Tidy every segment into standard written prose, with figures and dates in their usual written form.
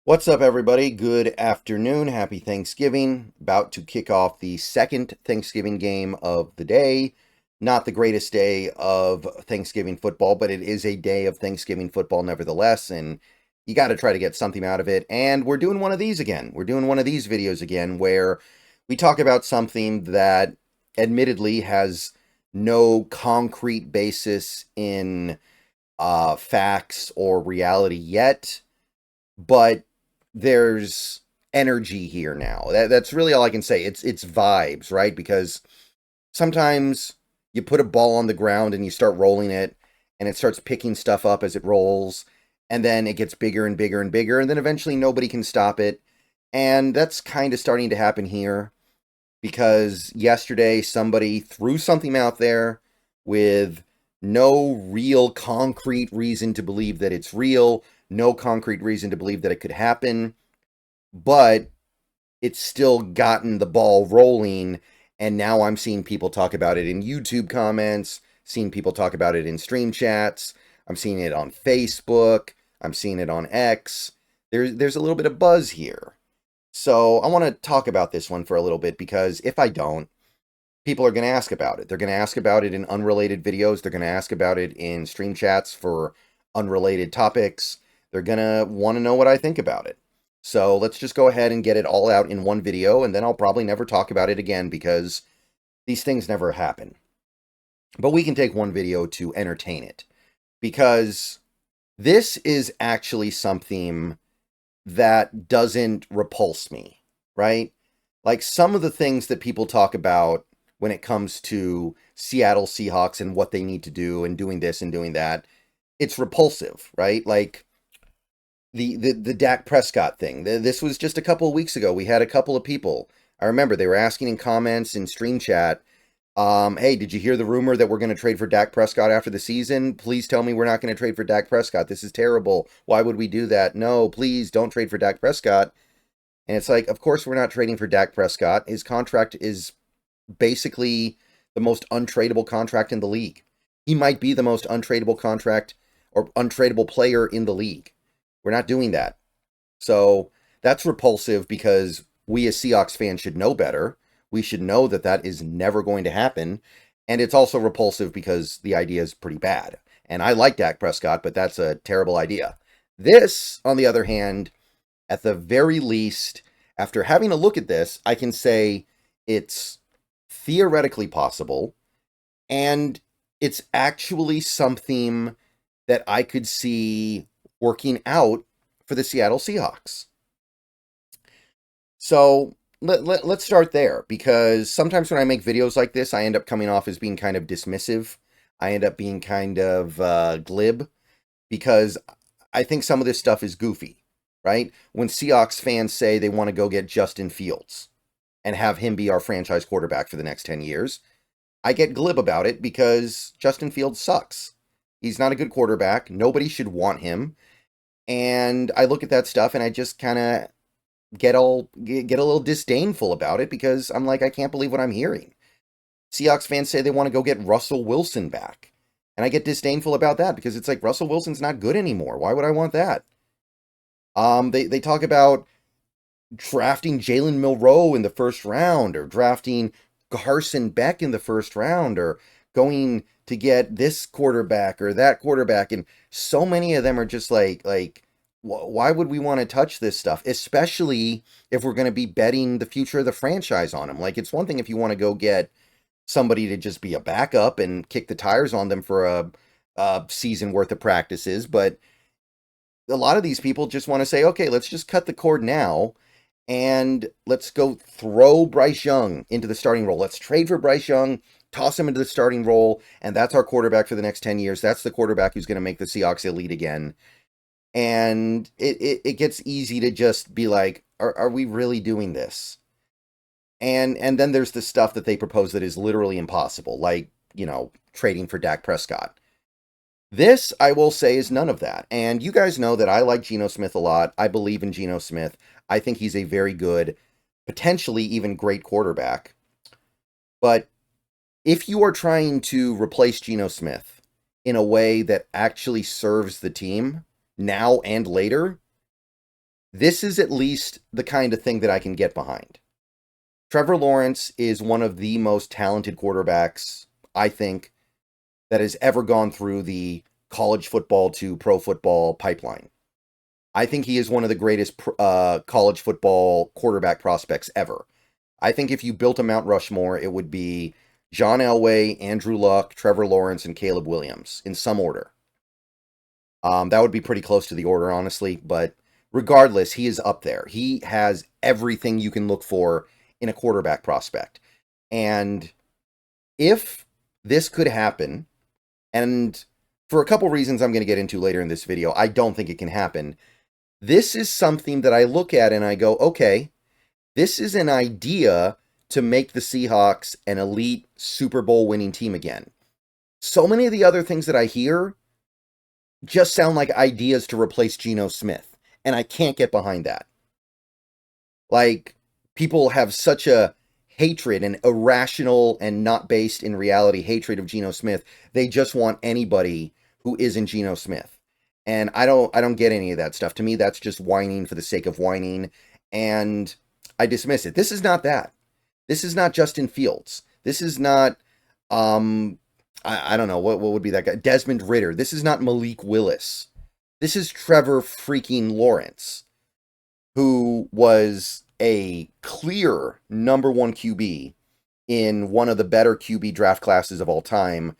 What's up, everybody? Good afternoon. Happy Thanksgiving. About to kick off the second Thanksgiving game of the day. Not the greatest day of Thanksgiving football, but it is a day of Thanksgiving football nevertheless, and you got to try to get something out of it. And we're doing one of these again. We're doing one of these videos again where we talk about something that admittedly has no concrete basis in facts or reality yet, but there's energy here now. That's really all I can say. It's vibes, right? Because sometimes you put a ball on the ground and you start rolling it and it starts picking stuff up as it rolls, and then it gets bigger and bigger and bigger, and then eventually nobody can stop it. And that's kind of starting to happen here because yesterday somebody threw something out there with no real concrete reason to believe that it's real, no concrete reason to believe that it could happen, but it's still gotten the ball rolling, and now I'm seeing people talk about it in YouTube comments, seeing people talk about it in stream chats, I'm seeing it on Facebook, I'm seeing it on X. There's a little bit of buzz here. So I want to talk about this one for a little bit, because if I don't, people are going to ask about it. They're going to ask about it in unrelated videos. They're going to ask about it in stream chats for unrelated topics. They're going to want to know what I think about it. So let's just go ahead and get it all out in one video, and then I'll probably never talk about it again because these things never happen. But we can take one video to entertain it, because this is actually something that doesn't repulse me, right? Like some of the things that people talk about when it comes to Seattle Seahawks and what they need to do and doing this and doing that, it's repulsive, right? Like the Dak Prescott thing. This was just a couple of weeks ago. We had a couple of people. I remember they were asking in comments in stream chat, hey, did you hear the rumor that we're going to trade for Dak Prescott after the season? Please tell me we're not going to trade for Dak Prescott. This is terrible. Why would we do that? No, please don't trade for Dak Prescott. And it's like, of course we're not trading for Dak Prescott. His contract is basically the most untradeable contract in the league. He might be the most untradeable contract or untradeable player in the league. We're not doing that. So that's repulsive because we as Seahawks fans should know better. We should know that that is never going to happen. And it's also repulsive because the idea is pretty bad. And I like Dak Prescott, but that's a terrible idea. This, on the other hand, at the very least, after having a look at this, I can say it's theoretically possible, and it's actually something that I could see working out for the Seattle Seahawks. So let's start there, because sometimes when I make videos like this, I end up coming off as being kind of dismissive. I end up being kind of glib, because I think some of this stuff is goofy, right? When Seahawks fans say they want to go get Justin Fields and have him be our franchise quarterback for the next 10 years, I get glib about it because Justin Fields sucks. He's not a good quarterback. Nobody should want him. And I look at that stuff and I just kind of get a little disdainful about it, because I'm like, I can't believe what I'm hearing. Seahawks fans say they want to go get Russell Wilson back. And I get disdainful about that because it's like, Russell Wilson's not good anymore. Why would I want that? They talk about drafting Jalen Milroe in the first round, or drafting Carson Beck in the first round, or going to get this quarterback or that quarterback. And so many of them are just like, why would we want to touch this stuff? Especially if we're going to be betting the future of the franchise on them. Like, it's one thing if you want to go get somebody to just be a backup and kick the tires on them for a season worth of practices, but a lot of these people just want to say, okay, let's just cut the cord now and let's go throw Bryce Young into the starting role. Let's trade for Bryce Young, toss him into the starting role, and that's our quarterback for the next 10 years. That's the quarterback who's going to make the Seahawks elite again. And it gets easy to just be like, are we really doing this? And then there's the stuff that they propose that is literally impossible, like, trading for Dak Prescott. This, I will say, is none of that. And you guys know that I like Geno Smith a lot. I believe in Geno Smith. I think he's a very good, potentially even great quarterback. But if you are trying to replace Geno Smith in a way that actually serves the team now and later, This is at least the kind of thing that I can get behind. Trevor Lawrence is one of the most talented quarterbacks, I think, that has ever gone through the college football to pro football pipeline. I think he is one of the greatest college football quarterback prospects ever. I think if you built a Mount Rushmore, it would be John Elway, Andrew Luck, Trevor Lawrence, and Caleb Williams in some order. That would be pretty close to the order, honestly, but regardless, he is up there. He has everything you can look for in a quarterback prospect. And if this could happen, and for a couple reasons I'm going to get into later in this video, I don't think it can happen. This is something that I look at and I go, okay, this is an idea to make the Seahawks an elite Super Bowl winning team again. So many of the other things that I hear just sound like ideas to replace Geno Smith, and I can't get behind that. Like, people have such a hatred, an irrational and not based in reality hatred of Geno Smith. They just want anybody who isn't Geno Smith. And I don't get any of that stuff. To me, that's just whining for the sake of whining, and I dismiss it. This is not that. This is not Justin Fields. This is not I don't know, what would be that guy? Desmond Ridder. This is not Malik Willis. This is Trevor freaking Lawrence, who was a clear number one QB in one of the better QB draft classes of all time,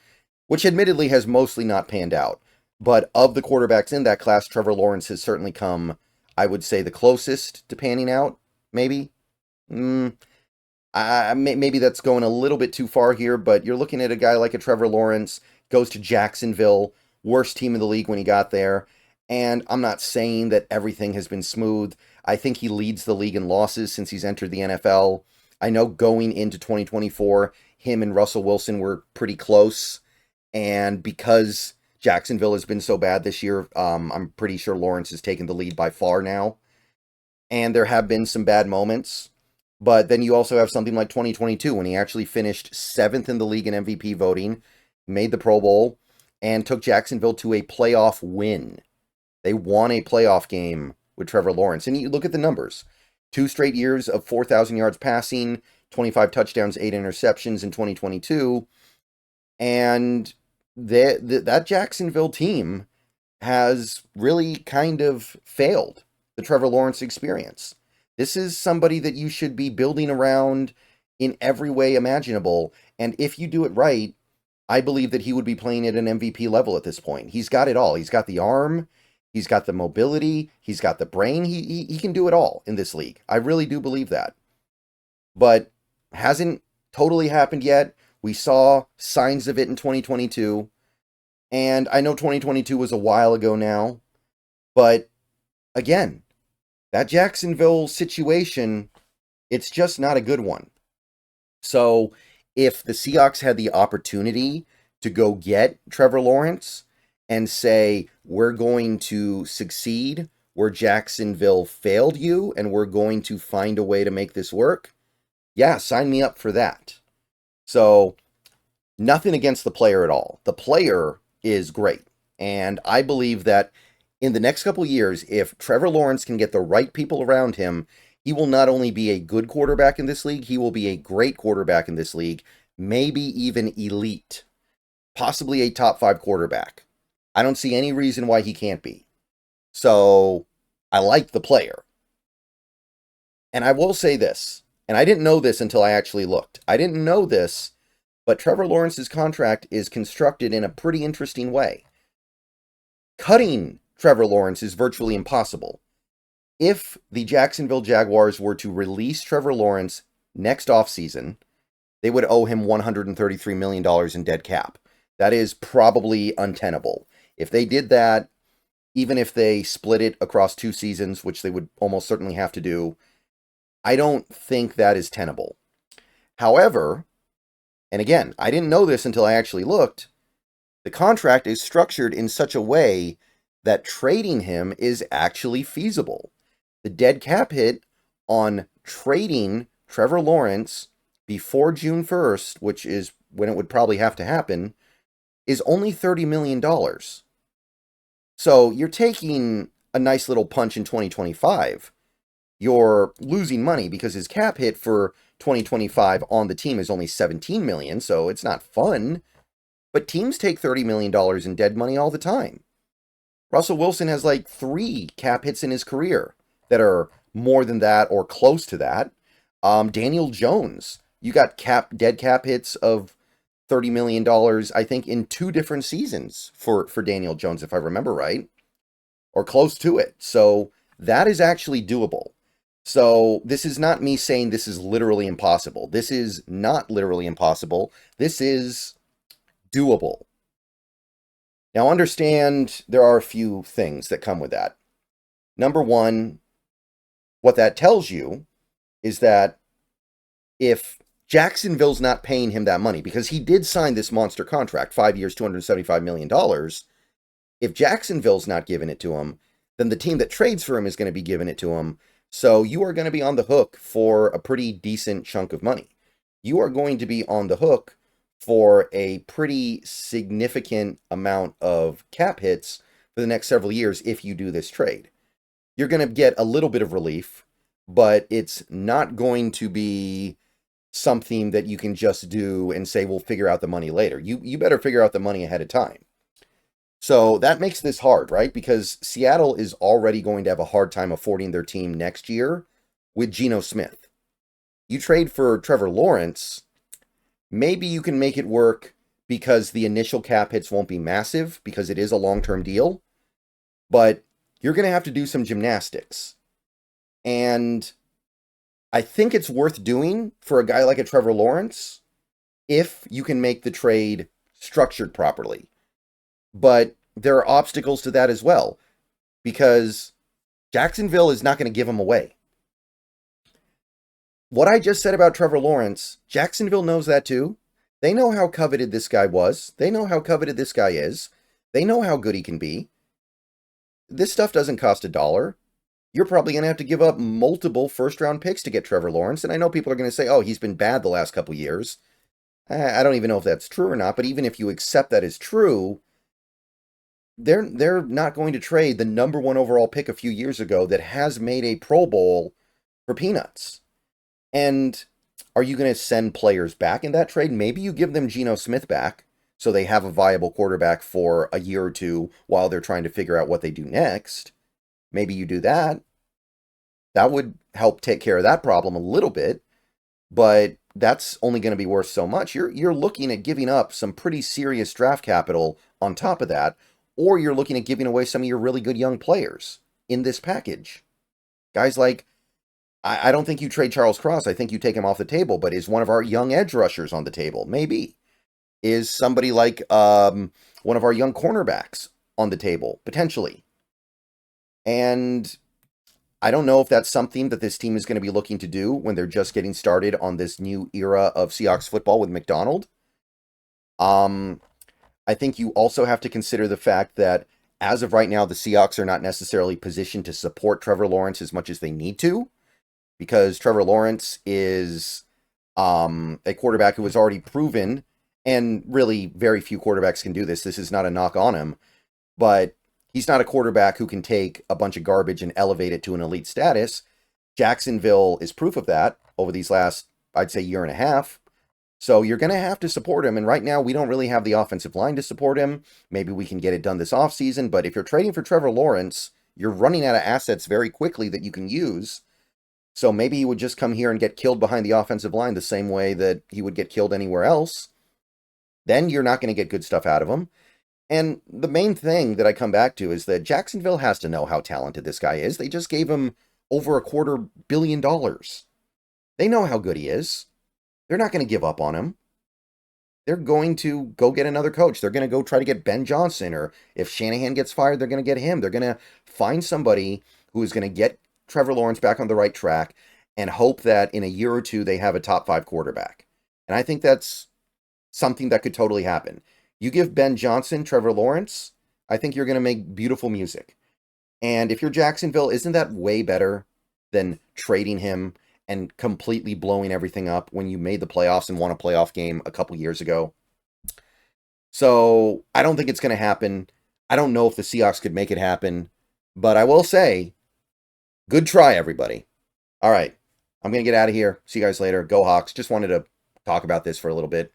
which admittedly has mostly not panned out. But of the quarterbacks in that class, Trevor Lawrence has certainly come, I would say, the closest to panning out, maybe. Maybe that's going a little bit too far here, but you're looking at a guy like a Trevor Lawrence, goes to Jacksonville, worst team in the league when he got there, and I'm not saying that everything has been smooth. I think he leads the league in losses since he's entered the NFL. I know going into 2024, him and Russell Wilson were pretty close, and because Jacksonville has been so bad this year, I'm pretty sure Lawrence has taken the lead by far now, and there have been some bad moments. But then you also have something like 2022 when he actually finished 7th in the league in MVP voting, made the Pro Bowl, and took Jacksonville to a playoff win. They won a playoff game with Trevor Lawrence. And you look at the numbers. 2 straight years of 4,000 yards passing, 25 touchdowns, 8 interceptions in 2022. And that Jacksonville team has really kind of failed the Trevor Lawrence experience. This is somebody that you should be building around in every way imaginable. And if you do it right, I believe that he would be playing at an MVP level at this point. He's got it all. He's got the arm. He's got the mobility. He's got the brain. He can do it all in this league. I really do believe that. But hasn't totally happened yet. We saw signs of it in 2022. And I know 2022 was a while ago now. But again, that Jacksonville situation, it's just not a good one. So if the Seahawks had the opportunity to go get Trevor Lawrence and say, we're going to succeed where Jacksonville failed you and we're going to find a way to make this work, yeah, sign me up for that. So nothing against the player at all. The player is great. And I believe that in the next couple years, if Trevor Lawrence can get the right people around him, he will not only be a good quarterback in this league, he will be a great quarterback in this league, maybe even elite, possibly a top 5 quarterback. I don't see any reason why he can't be. So I like the player. And I will say this, and I didn't know this until I actually looked. I didn't know this, but Trevor Lawrence's contract is constructed in a pretty interesting way. Cutting Trevor Lawrence is virtually impossible. If the Jacksonville Jaguars were to release Trevor Lawrence next offseason, they would owe him $133 million in dead cap. That is probably untenable. If they did that, even if they split it across 2 seasons, which they would almost certainly have to do, I don't think that is tenable. However, and again, I didn't know this until I actually looked, the contract is structured in such a way that trading him is actually feasible. The dead cap hit on trading Trevor Lawrence before June 1st, which is when it would probably have to happen, is only $30 million. So you're taking a nice little punch in 2025. You're losing money because his cap hit for 2025 on the team is only $17 million, so it's not fun. But teams take $30 million in dead money all the time. Russell Wilson has like 3 cap hits in his career that are more than that or close to that. Daniel Jones, you got dead cap hits of $30 million, I think, in 2 different seasons for Daniel Jones, if I remember right, or close to it. So that is actually doable. So this is not me saying this is literally impossible. This is not literally impossible. This is doable. Now understand there are a few things that come with that. Number one, what that tells you is that if Jacksonville's not paying him that money, because he did sign this monster contract, 5 years, $275 million, if Jacksonville's not giving it to him, then the team that trades for him is going to be giving it to him. So you are going to be on the hook for a pretty decent chunk of money. You are going to be on the hook for a pretty significant amount of cap hits for the next several years if you do this trade. You're going to get a little bit of relief, but it's not going to be something that you can just do and say, we'll figure out the money later. You better figure out the money ahead of time. So that makes this hard, right? Because Seattle is already going to have a hard time affording their team next year with Geno Smith. You trade for Trevor Lawrence, maybe you can make it work because the initial cap hits won't be massive because it is a long-term deal, but you're going to have to do some gymnastics. And I think it's worth doing for a guy like a Trevor Lawrence if you can make the trade structured properly. But there are obstacles to that as well, because Jacksonville is not going to give him away. What I just said about Trevor Lawrence, Jacksonville knows that too. They know how coveted this guy was. They know how coveted this guy is. They know how good he can be. This stuff doesn't cost $1. You're probably going to have to give up multiple first-round picks to get Trevor Lawrence. And I know people are going to say, oh, he's been bad the last couple years. I don't even know if that's true or not. But even if you accept that as true, they're not going to trade the number 1 overall pick a few years ago that has made a Pro Bowl for peanuts. And are you going to send players back in that trade? Maybe you give them Geno Smith back so they have a viable quarterback for a year or two while they're trying to figure out what they do next. Maybe you do that. That would help take care of that problem a little bit, but that's only going to be worth so much. You're looking at giving up some pretty serious draft capital on top of that, or you're looking at giving away some of your really good young players in this package. Guys like, I don't think you trade Charles Cross. I think you take him off the table, but is one of our young edge rushers on the table? Maybe. Is somebody like one of our young cornerbacks on the table? Potentially. And I don't know if that's something that this team is going to be looking to do when they're just getting started on this new era of Seahawks football with McDonald. I think you also have to consider the fact that as of right now, the Seahawks are not necessarily positioned to support Trevor Lawrence as much as they need to, because Trevor Lawrence is a quarterback who has already proven, and really very few quarterbacks can do this. This is not a knock on him, but he's not a quarterback who can take a bunch of garbage and elevate it to an elite status. Jacksonville is proof of that over these last, I'd say, year and a half. So you're going to have to support him. And right now, we don't really have the offensive line to support him. Maybe we can get it done this offseason. But if you're trading for Trevor Lawrence, you're running out of assets very quickly that you can use. So maybe he would just come here and get killed behind the offensive line the same way that he would get killed anywhere else. Then you're not going to get good stuff out of him. And the main thing that I come back to is that Jacksonville has to know how talented this guy is. They just gave him over $250 million. They know how good he is. They're not going to give up on him. They're going to go get another coach. They're going to go try to get Ben Johnson, or if Shanahan gets fired, they're going to get him. They're going to find somebody who is going to get Trevor Lawrence back on the right track and hope that in a year or two they have a top 5 quarterback. And I think that's something that could totally happen. You give Ben Johnson Trevor Lawrence, I think you're going to make beautiful music. And if you're Jacksonville, isn't that way better than trading him and completely blowing everything up when you made the playoffs and won a playoff game a couple years ago? So I don't think it's going to happen. I don't know if the Seahawks could make it happen. But I will say, good try, everybody. All right. I'm going to get out of here. See you guys later. Go Hawks. Just wanted to talk about this for a little bit.